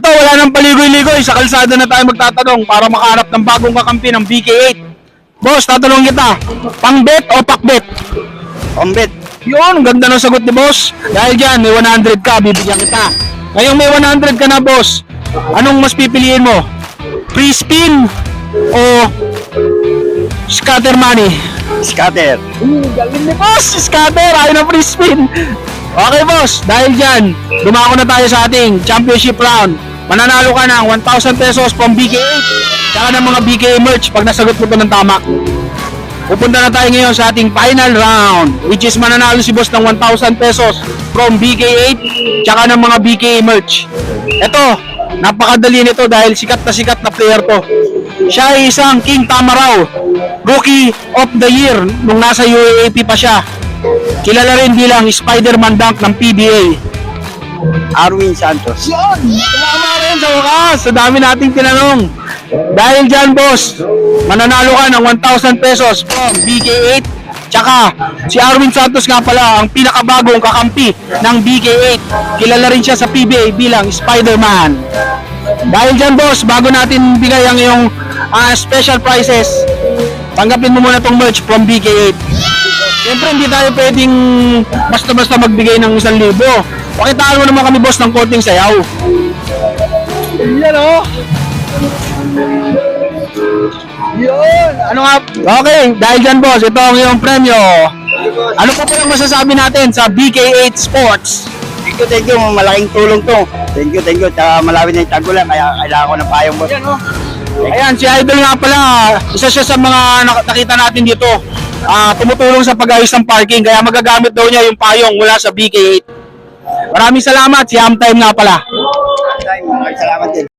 Ito, wala nang paligoy-ligoy. Sa kalsada na tayo magtatanong para makahanap ng bagong kakampi ng BK8. Boss, tatanong kita, pang-bet o pak-bet? Pambit. Yun, ganda ng sagot ni boss. Dahil dyan, may 100 ka, bibigyan kita. Ngayong may 100 ka na, boss, anong mas pipiliin mo? Free spin o scatter money? Scatter. Galing ni boss, scatter, ayaw na free spin. Okay boss, dahil dyan, dumako na tayo sa ating championship round. Mananalo ka ng 1,000 pesos from BK8 tsaka ng mga BK merch pag nasagot mo ito ng tama. Pupunta na tayo ngayon sa ating final round, which is mananalo si boss ng 1,000 pesos from BK8 tsaka ng mga BK merch. Ito, napakadali nito dahil sikat na player to. Siya ay isang King Tamaraw, Rookie of the Year nung nasa UAAP pa siya. Kilala rin bilang Spider-Man Dunk ng PBA. Arwin Santos. Yun! Tama rin sa wakas. Sa dami nating tinanong. Dahil dyan, boss, mananalo ka ng 1,000 pesos from BK8. Tsaka, si Arwin Santos nga pala ang pinakabagong kakampi ng BK8. Kilala rin siya sa PBA bilang Spider-Man. Dahil dyan, boss, bago natin bigay ang iyong special prizes, tanggapin mo muna tong merch from BK8. Siyempre, hindi tayo pwedeng basta-basta magbigay ng 1,000. Pakitaan mo naman kami, boss, ng konting sayaw. Yan, oh. Yun. Ano nga? Okay, dahil dyan, boss, ito ang iyong premyo. Ano pa palang masasabi natin sa BK8 Sports? Thank you. Malaking tulong to. Thank you. Tsaka malawin na yung tagulan, kaya kailangan ko ng payong boss. Yan, oh. Ayan, si Idol nga pala, isa siya sa mga nakita natin dito. Tumutulong sa pag-ayos ng parking, kaya magagamit daw niya yung payong mula sa BK8. Maraming salamat, si Amtime nga pala. Maraming salamat din.